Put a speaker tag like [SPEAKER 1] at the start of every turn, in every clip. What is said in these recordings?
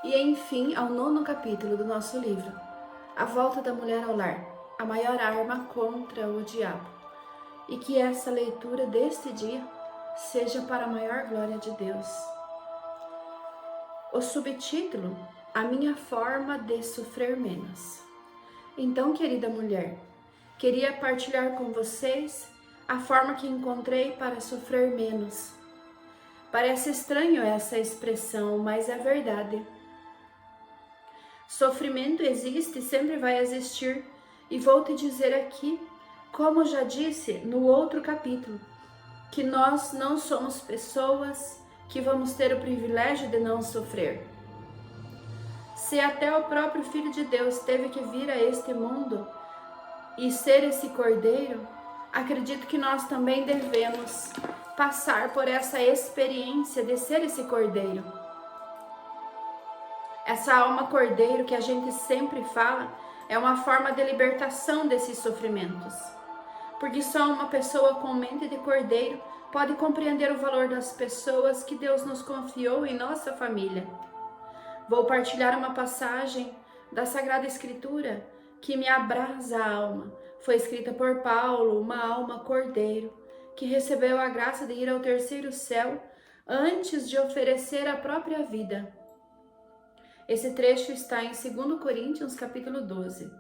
[SPEAKER 1] E enfim, ao 9º capítulo do nosso livro, A Volta da Mulher ao Lar, a maior arma contra o diabo. E que essa leitura deste dia seja para a maior glória de Deus. O subtítulo, A Minha Forma de Sofrer Menos. Então, querida mulher, queria partilhar com vocês a forma que encontrei para sofrer menos. Parece estranho essa expressão, mas é verdade. Sofrimento existe e sempre vai existir, e vou te dizer aqui, como já disse no outro capítulo, que nós não somos pessoas que vamos ter o privilégio de não sofrer. Se até o próprio Filho de Deus teve que vir a este mundo e ser esse cordeiro, acredito que nós também devemos passar por essa experiência de ser esse cordeiro. Essa alma cordeiro que a gente sempre fala é uma forma de libertação desses sofrimentos. Porque só uma pessoa com mente de cordeiro pode compreender o valor das pessoas que Deus nos confiou em nossa família. Vou partilhar uma passagem da Sagrada Escritura que me abrasa a alma. Foi escrita por Paulo, uma alma cordeiro, que recebeu a graça de ir ao terceiro céu antes de oferecer a própria vida. Esse trecho está em 2 Coríntios, capítulo 12.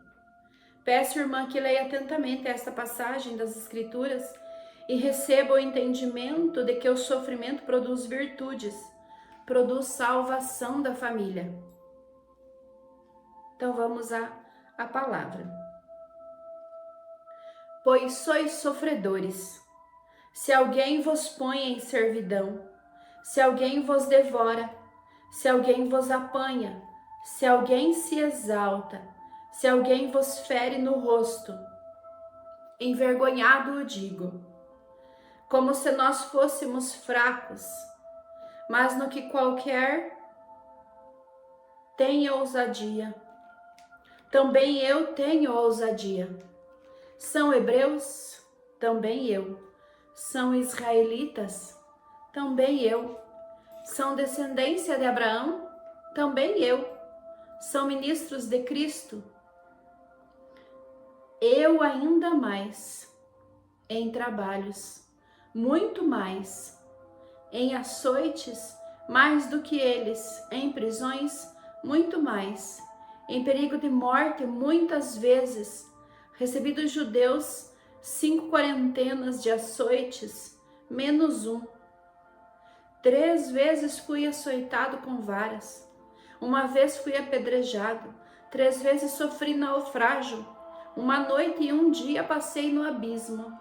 [SPEAKER 1] Peço, irmã, que leia atentamente esta passagem das Escrituras e receba o entendimento de que o sofrimento produz virtudes, produz salvação da família. Então vamos à palavra. Pois sois sofredores. Se alguém vos põe em servidão, se alguém vos devora, se alguém vos apanha, se alguém se exalta, se alguém vos fere no rosto, envergonhado o digo, como se nós fôssemos fracos, mas no que qualquer tenha ousadia, também eu tenho ousadia. São hebreus? Também eu. São israelitas? Também eu. São descendência de Abraão? Também eu. São ministros de Cristo? Eu ainda mais. Em trabalhos, muito mais. Em açoites, mais do que eles. Em prisões, muito mais. Em perigo de morte, muitas vezes. Recebi dos judeus 5 quarentenas de açoites, menos um. 3 vezes fui açoitado com varas. 1 vez fui apedrejado. 3 vezes sofri naufrágio. 1 noite e 1 dia passei no abismo.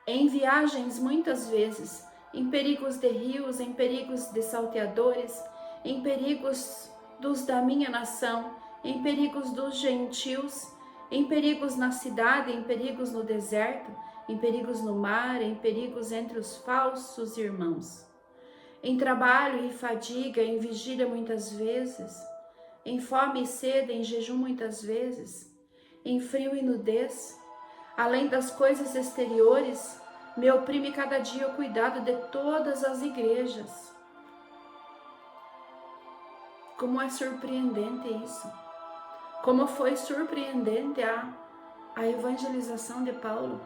[SPEAKER 1] Em viagens muitas vezes, em perigos de rios, em perigos de salteadores, em perigos dos da minha nação, em perigos dos gentios, em perigos na cidade, em perigos no deserto, em perigos no mar, em perigos entre os falsos irmãos. Em trabalho e fadiga, em vigília muitas vezes, em fome e sede, em jejum muitas vezes, em frio e nudez. Além das coisas exteriores, me oprime cada dia o cuidado de todas as igrejas. Como é surpreendente isso! Como foi surpreendente a evangelização de Paulo.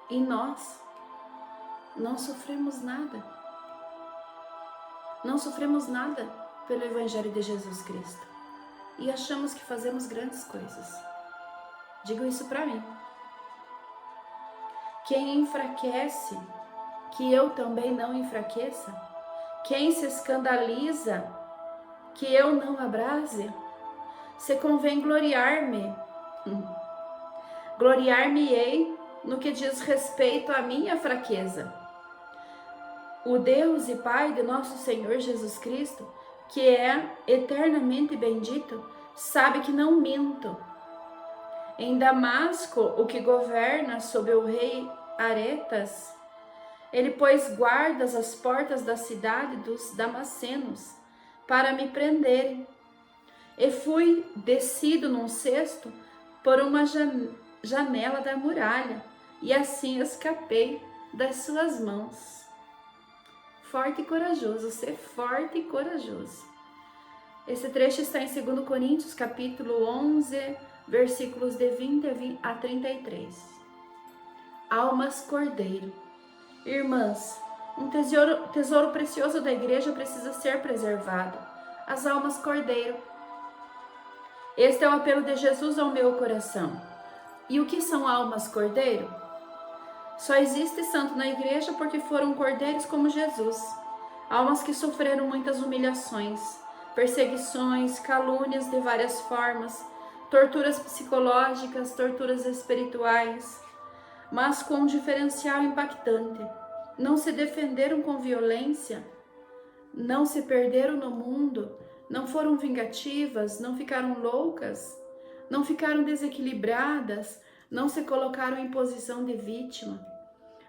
[SPEAKER 1] E nós não sofremos nada. Não sofremos nada pelo Evangelho de Jesus Cristo. E achamos que fazemos grandes coisas. Digo isso para mim. Quem enfraquece, que eu também não enfraqueça. Quem se escandaliza, que eu não abrase. Se convém gloriar-me, gloriar-me-ei no que diz respeito à minha fraqueza. O Deus e Pai de nosso Senhor Jesus Cristo, que é eternamente bendito, sabe que não minto. Em Damasco, o que governa sobre o rei Aretas, ele pôs guardas às portas da cidade dos damascenos para me prenderem. E fui descido num cesto por uma janela da muralha, e assim escapei das suas mãos. forte e corajoso, ser forte e corajoso. Esse trecho está em 2 Coríntios, capítulo 11, versículos de 20 a 33. Almas cordeiro. Irmãs, um tesouro precioso da igreja precisa ser preservado. As almas cordeiro. Este é o apelo de Jesus ao meu coração. E o que são almas cordeiro? Só existe santo na igreja porque foram cordeiros como Jesus. Almas que sofreram muitas humilhações, perseguições, calúnias de várias formas, torturas psicológicas, torturas espirituais, mas com um diferencial impactante. Não se defenderam com violência, não se perderam no mundo, não foram vingativas, não ficaram loucas, não ficaram desequilibradas, não se colocaram em posição de vítima,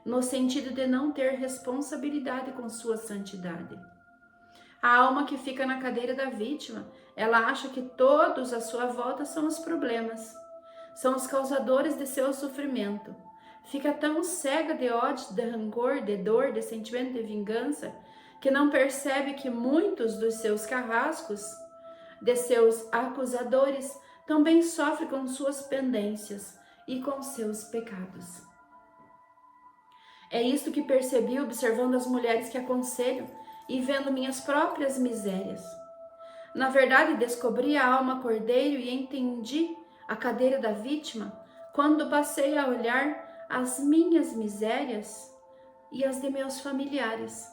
[SPEAKER 1] no sentido de não ter responsabilidade com sua santidade. A alma que fica na cadeira da vítima, ela acha que todos à sua volta são os problemas, são os causadores de seu sofrimento. Fica tão cega de ódio, de rancor, de dor, de sentimento de vingança, que não percebe que muitos dos seus carrascos, de seus acusadores, também sofrem com suas pendências e com seus pecados. É isto que percebi observando as mulheres que aconselho e vendo minhas próprias misérias. Na verdade, descobri a alma cordeiro e entendi a cadeira da vítima quando passei a olhar as minhas misérias e as de meus familiares.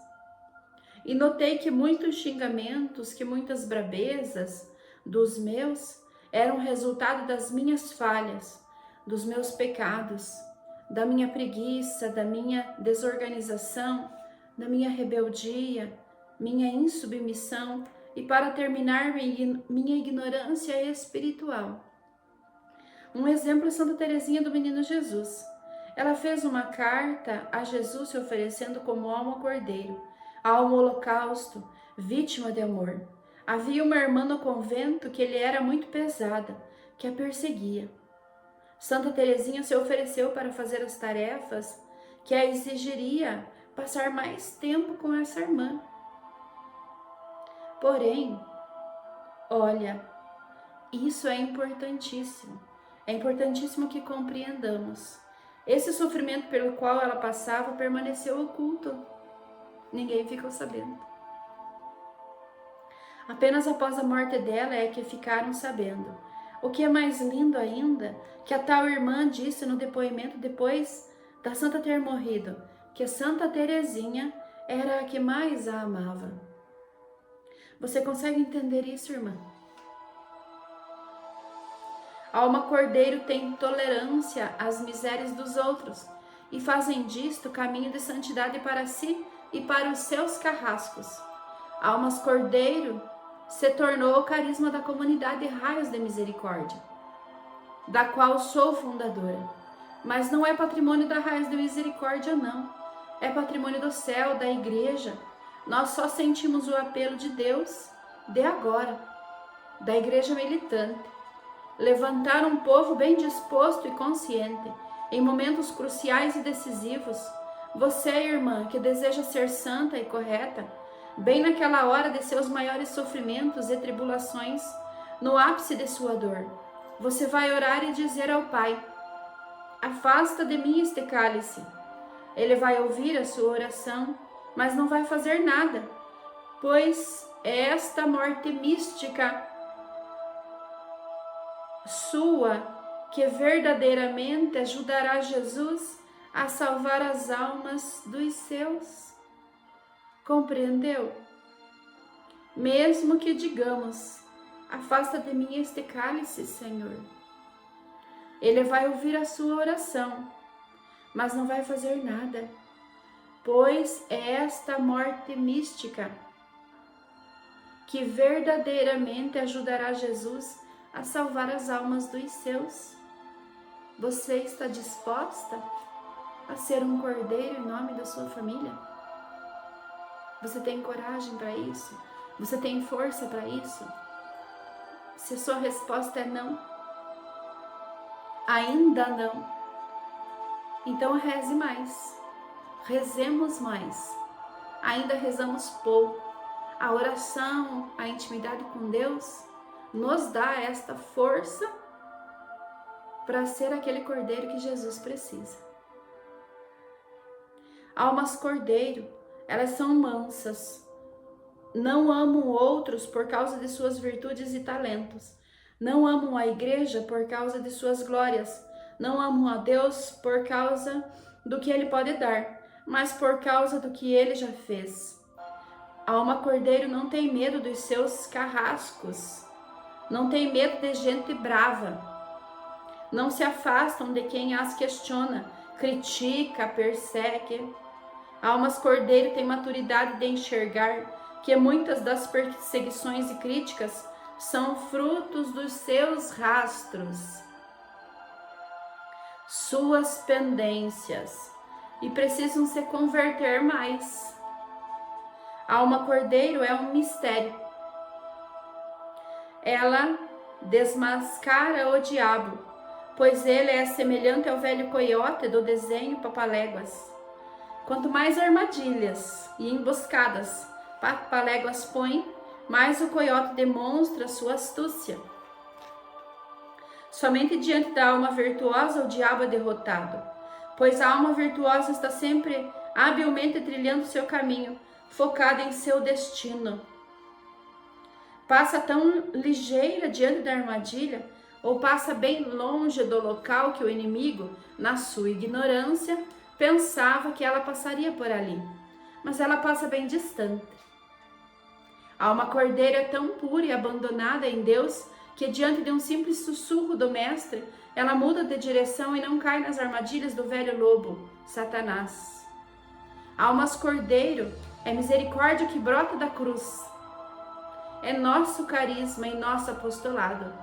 [SPEAKER 1] E notei que muitos xingamentos, que muitas brabezas dos meus eram resultado das minhas falhas, dos meus pecados, da minha preguiça, da minha desorganização, da minha rebeldia, minha insubmissão e, para terminar, minha ignorância espiritual. Um exemplo é Santa Teresinha do Menino Jesus. Ela fez uma carta a Jesus se oferecendo como alma cordeiro, alma holocausto, vítima de amor. Havia uma irmã no convento que lhe era muito pesada, que a perseguia. Santa Teresinha se ofereceu para fazer as tarefas que a exigiria passar mais tempo com essa irmã. Porém, olha, isso é importantíssimo. É importantíssimo que compreendamos. Esse sofrimento pelo qual ela passava permaneceu oculto. Ninguém ficou sabendo. Apenas após a morte dela é que ficaram sabendo. O que é mais lindo ainda, que a tal irmã disse no depoimento depois da santa ter morrido, que Santa Teresinha era a que mais a amava. Você consegue entender isso, irmã? A alma cordeiro tem tolerância às misérias dos outros e fazem disto caminho de santidade para si e para os seus carrascos. A alma cordeiro se tornou o carisma da comunidade Raios de Misericórdia, da qual sou fundadora. Mas não é patrimônio da Raios de Misericórdia, não. É patrimônio do céu, da igreja. Nós só sentimos o apelo de Deus de agora, da igreja militante. Levantar um povo bem disposto e consciente, em momentos cruciais e decisivos. Você, irmã, que deseja ser santa e correta, bem naquela hora de seus maiores sofrimentos e tribulações, no ápice de sua dor, você vai orar e dizer ao Pai: afasta de mim este cálice. Ele vai ouvir a sua oração, mas não vai fazer nada, pois esta morte mística sua, que verdadeiramente ajudará Jesus a salvar as almas dos seus. Compreendeu? Mesmo que digamos: afasta de mim este cálice, Senhor. Ele vai ouvir a sua oração, mas não vai fazer nada, pois é esta morte mística que verdadeiramente ajudará Jesus a salvar as almas dos seus. Você está disposta a ser um cordeiro em nome da sua família? Você tem coragem para isso? Você tem força para isso? Se a sua resposta é não, ainda não, então reze mais, rezemos mais, ainda rezamos pouco. A oração, a intimidade com Deus, nos dá esta força para ser aquele cordeiro que Jesus precisa. Almas cordeiro, elas são mansas, não amam outros por causa de suas virtudes e talentos, não amam a igreja por causa de suas glórias, não amam a Deus por causa do que Ele pode dar, mas por causa do que Ele já fez. A alma cordeiro não tem medo dos seus carrascos, não tem medo de gente brava, não se afastam de quem as questiona, critica, persegue. Almas cordeiro têm maturidade de enxergar que muitas das perseguições e críticas são frutos dos seus rastros, suas pendências, e precisam se converter mais. A alma cordeiro é um mistério. Ela desmascara o diabo, pois ele é semelhante ao velho coiote do desenho Papaléguas. Quanto mais armadilhas e emboscadas Papaléguas põe, mais o coiote demonstra sua astúcia. Somente diante da alma virtuosa o diabo é derrotado, pois a alma virtuosa está sempre habilmente trilhando seu caminho, focada em seu destino. Passa tão ligeira diante da armadilha, ou passa bem longe do local que o inimigo, na sua ignorância, pensava que ela passaria por ali, mas ela passa bem distante. A alma cordeira é tão pura e abandonada em Deus que diante de um simples sussurro do mestre, ela muda de direção e não cai nas armadilhas do velho lobo, Satanás. Almas cordeiro é misericórdia que brota da cruz. É nosso carisma e nosso apostolado.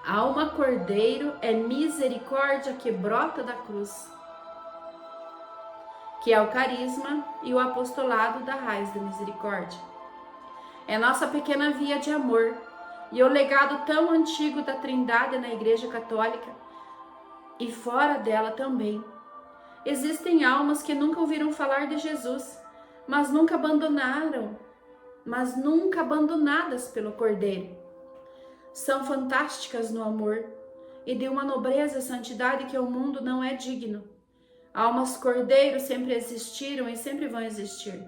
[SPEAKER 1] A alma cordeiro é misericórdia que brota da cruz, que é o carisma e o apostolado da raiz da misericórdia. É nossa pequena via de amor e o legado tão antigo da Trindade na Igreja Católica e fora dela também. Existem almas que nunca ouviram falar de Jesus, mas nunca abandonadas pelo Cordeiro. São fantásticas no amor e de uma nobreza e santidade que o mundo não é digno. Almas Cordeiro sempre existiram e sempre vão existir.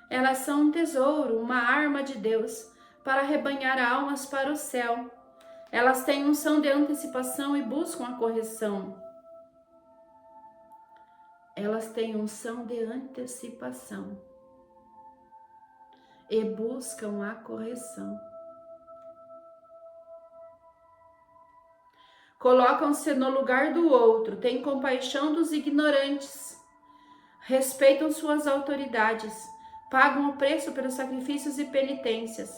[SPEAKER 1] Elas são um tesouro, uma arma de Deus para arrebanhar almas para o céu. Elas têm unção de antecipação e buscam a correção. Elas têm unção de antecipação e buscam a correção. Colocam-se no lugar do outro, têm compaixão dos ignorantes, respeitam suas autoridades, pagam o preço pelos sacrifícios e penitências,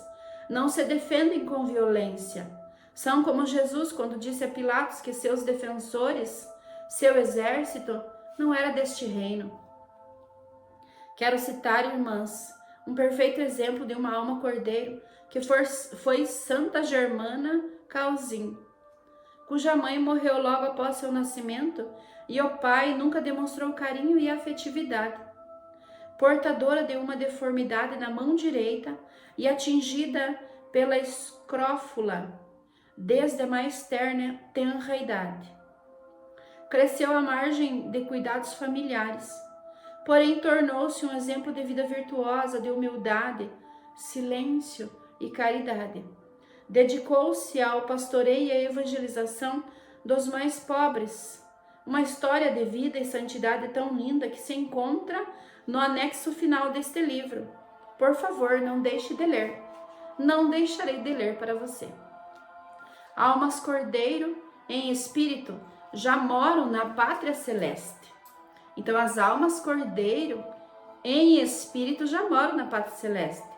[SPEAKER 1] não se defendem com violência. São como Jesus quando disse a Pilatos que seus defensores, seu exército, não era deste reino. Quero citar, irmãs, um perfeito exemplo de uma alma cordeiro que foi Santa Germana Calzin, cuja mãe morreu logo após seu nascimento e o pai nunca demonstrou carinho e afetividade. Portadora de uma deformidade na mão direita e atingida pela escrófula desde a mais tenra idade. Cresceu à margem de cuidados familiares, porém tornou-se um exemplo de vida virtuosa, de humildade, silêncio e caridade. Dedicou-se ao pastoreio e à evangelização dos mais pobres, uma história de vida e santidade tão linda que se encontra no anexo final deste livro. Por favor, não deixe de ler. Não deixarei de ler para você. Almas Cordeiro em espírito já moram na pátria celeste. Então, as almas Cordeiro em espírito já moram na pátria celeste.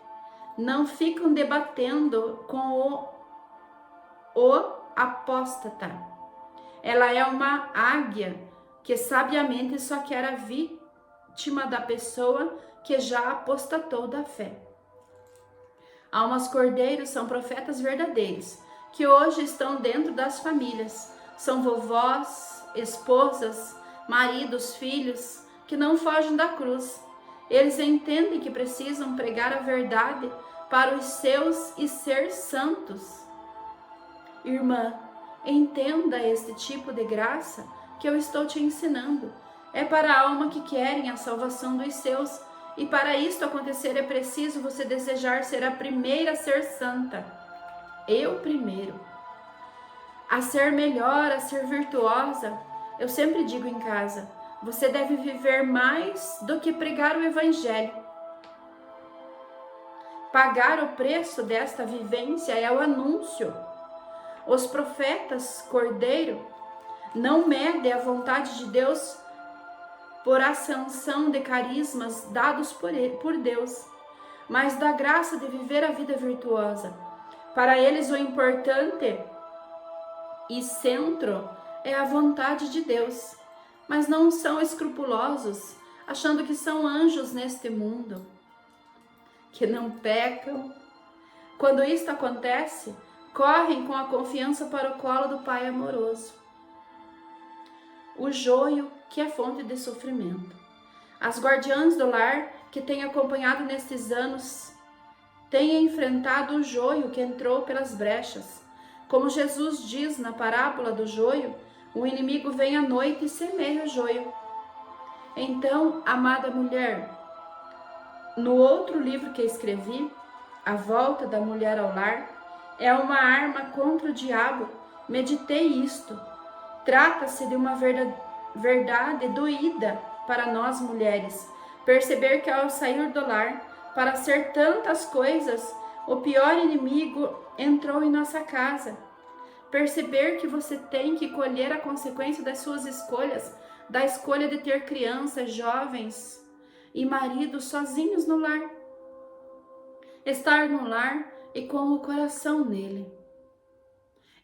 [SPEAKER 1] Não ficam debatendo com o apóstata. Ela é uma águia que sabiamente só quer a vítima da pessoa que já apostatou da fé. Almas Cordeiros são profetas verdadeiros, que hoje estão dentro das famílias. São vovós, esposas, maridos, filhos, que não fogem da cruz, Eles entendem que precisam pregar a verdade para os seus e ser santos. Irmã, entenda este tipo de graça que eu estou te ensinando. É para a alma que querem a salvação dos seus, e para isto acontecer é preciso você desejar ser a primeira a ser santa. Eu primeiro. A ser melhor, a ser virtuosa. Eu sempre digo em casa, você deve viver mais do que pregar o evangelho. Pagar o preço desta vivência é o anúncio. Os profetas Cordeiro não medem a vontade de Deus por ascensão de carismas dados por Deus, mas da graça de viver a vida virtuosa. Para eles o importante e centro é a vontade de Deus, mas não são escrupulosos, achando que são anjos neste mundo, que não pecam. Quando isto acontece, correm com a confiança para o colo do Pai amoroso. O joio, que é fonte de sofrimento. As guardiãs do lar que têm acompanhado nestes anos têm enfrentado o joio que entrou pelas brechas. Como Jesus diz na parábola do joio, o inimigo vem à noite e semeia o joio. Então, amada mulher, no outro livro que escrevi, A Volta da Mulher ao Lar, é uma arma contra o diabo. Meditei isto. Trata-se de uma verdade doída para nós mulheres. Perceber que ao sair do lar, para ser tantas coisas, o pior inimigo entrou em nossa casa. Perceber que você tem que colher a consequência das suas escolhas, da escolha de ter crianças, jovens e maridos sozinhos no lar. Estar no lar e com o coração nele.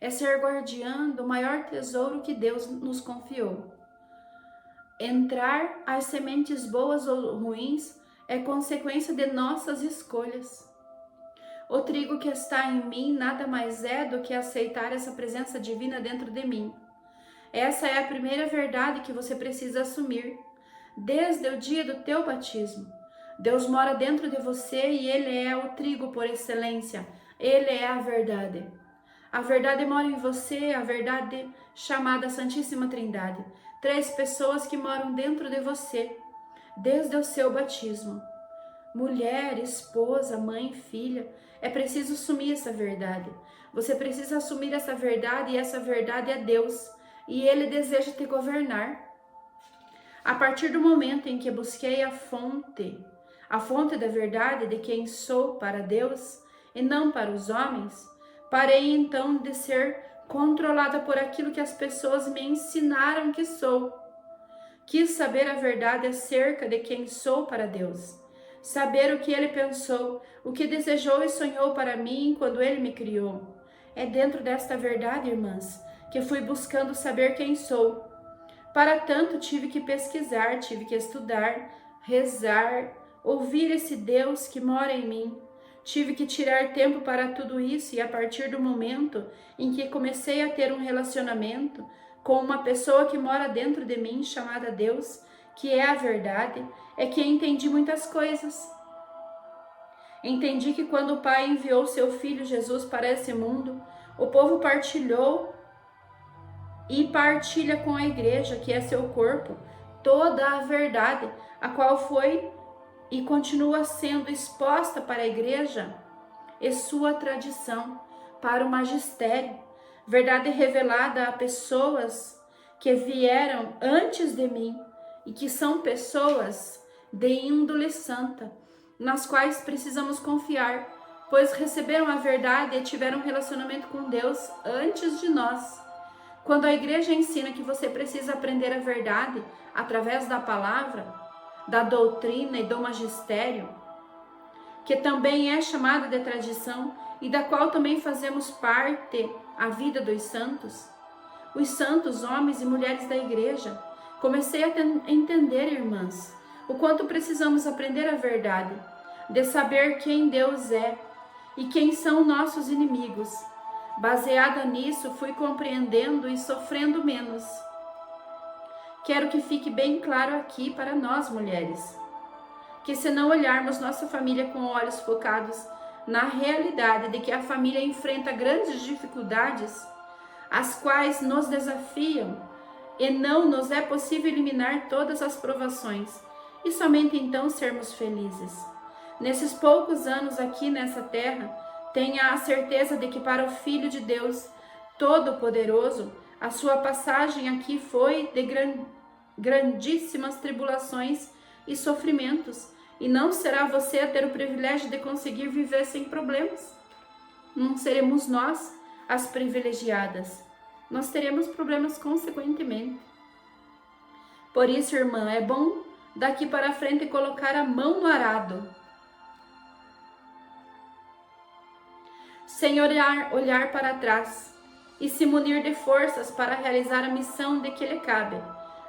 [SPEAKER 1] É ser guardiã do maior tesouro que Deus nos confiou. Entrar as sementes boas ou ruins é consequência de nossas escolhas. O trigo que está em mim nada mais é do que aceitar essa presença divina dentro de mim. Essa é a primeira verdade que você precisa assumir. Desde o dia do teu batismo, Deus mora dentro de você e Ele é o trigo por excelência. Ele é a verdade. A verdade mora em você, a verdade chamada Santíssima Trindade. 3 pessoas que moram dentro de você, desde o seu batismo. Mulher, esposa, mãe, filha, é preciso assumir essa verdade. Você precisa assumir essa verdade e essa verdade é Deus. E Ele deseja te governar. A partir do momento em que busquei a fonte da verdade de quem sou para Deus e não para os homens, parei então de ser controlada por aquilo que as pessoas me ensinaram que sou. Quis saber a verdade acerca de quem sou para Deus. Saber o que Ele pensou, o que desejou e sonhou para mim quando Ele me criou. É dentro desta verdade, irmãs, que fui buscando saber quem sou. Para tanto, tive que pesquisar, tive que estudar, rezar, ouvir esse Deus que mora em mim. Tive que tirar tempo para tudo isso e a partir do momento em que comecei a ter um relacionamento com uma pessoa que mora dentro de mim, chamada Deus, que é a verdade, é que entendi muitas coisas. Entendi que quando o Pai enviou seu Filho Jesus para esse mundo, o povo partilhou e partilha com a igreja, que é seu corpo, toda a verdade, a qual foi e continua sendo exposta para a igreja e sua tradição, para o magistério, verdade revelada a pessoas que vieram antes de mim e que são pessoas de índole santa, nas quais precisamos confiar, pois receberam a verdade e tiveram um relacionamento com Deus antes de nós. Quando a igreja ensina que você precisa aprender a verdade através da palavra, da doutrina e do magistério, que também é chamada de tradição e da qual também fazemos parte a vida dos santos, os santos homens e mulheres da igreja, comecei a entender, irmãs, o quanto precisamos aprender a verdade, de saber quem Deus é e quem são nossos inimigos. Baseada nisso, fui compreendendo e sofrendo menos. Quero que fique bem claro aqui para nós mulheres, que se não olharmos nossa família com olhos focados na realidade de que a família enfrenta grandes dificuldades, as quais nos desafiam, e não nos é possível eliminar todas as provações, e somente então sermos felizes. Nesses poucos anos aqui nessa terra, tenha a certeza de que para o Filho de Deus Todo-Poderoso, a sua passagem aqui foi de grandíssimas tribulações e sofrimentos, e não será você a ter o privilégio de conseguir viver sem problemas. Não seremos nós as privilegiadas. Nós teremos problemas consequentemente. Por isso, irmã, é bom daqui para frente colocar a mão no arado, sem olhar para trás, e se munir de forças para realizar a missão de que lhe cabe,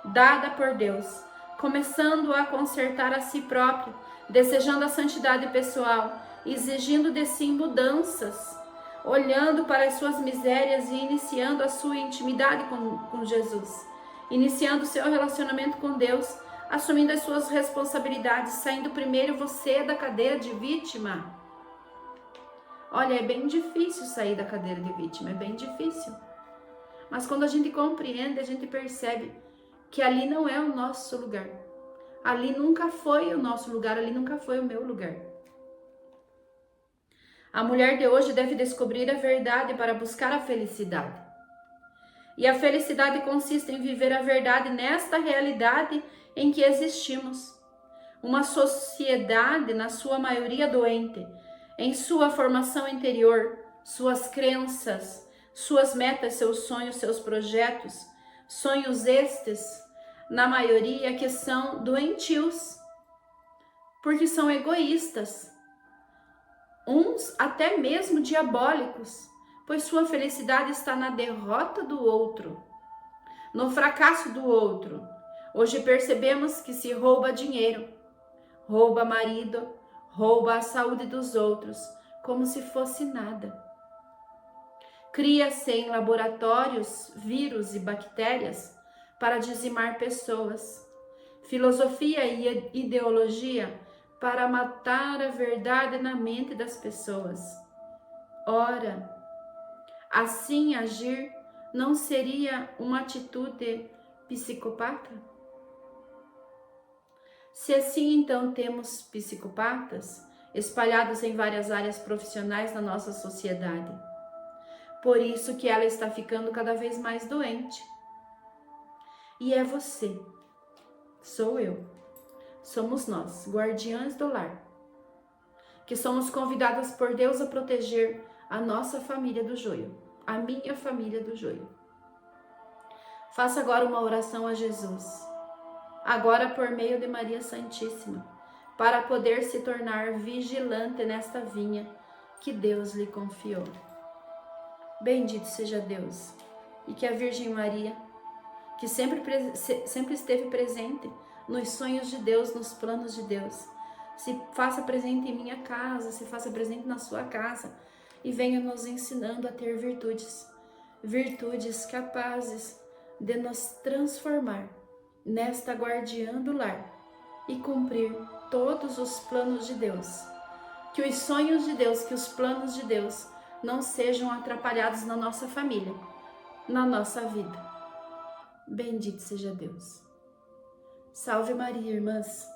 [SPEAKER 1] dada por Deus, começando a consertar a si próprio, desejando a santidade pessoal, exigindo de si mudanças, olhando para as suas misérias e iniciando a sua intimidade com Jesus, iniciando o seu relacionamento com Deus, assumindo as suas responsabilidades, saindo primeiro você da cadeira de vítima. Olha, é bem difícil sair da cadeira de vítima, é bem difícil. Mas quando a gente compreende, a gente percebe que ali não é o nosso lugar. Ali nunca foi o nosso lugar, ali nunca foi o meu lugar. A mulher de hoje deve descobrir a verdade para buscar a felicidade. E a felicidade consiste em viver a verdade nesta realidade em que existimos. Uma sociedade, na sua maioria doente, em sua formação interior, suas crenças, suas metas, seus sonhos, seus projetos, sonhos estes, na maioria que são doentios, porque são egoístas, uns até mesmo diabólicos, pois sua felicidade está na derrota do outro, no fracasso do outro. Hoje percebemos que se rouba dinheiro, rouba marido, rouba a saúde dos outros, como se fosse nada. Cria-se em laboratórios vírus e bactérias para dizimar pessoas. Filosofia e ideologia para matar a verdade na mente das pessoas. Ora, assim agir não seria uma atitude psicopata? Se assim então temos psicopatas espalhados em várias áreas profissionais na nossa sociedade, por isso que ela está ficando cada vez mais doente. E é você, sou eu, somos nós, guardiãs do lar, que somos convidadas por Deus a proteger a nossa família do joio, a minha família do joio. Faça agora uma oração a Jesus, agora por meio de Maria Santíssima, para poder se tornar vigilante nesta vinha que Deus lhe confiou. Bendito seja Deus, e que a Virgem Maria, que sempre esteve presente nos sonhos de Deus, nos planos de Deus, se faça presente em minha casa, se faça presente na sua casa, e venha nos ensinando a ter virtudes capazes de nos transformar nesta guardiã do lar e cumprir todos os planos de Deus. Que os sonhos de Deus, que os planos de Deus não sejam atrapalhados na nossa família, na nossa vida. Bendito seja Deus. Salve Maria, irmãs.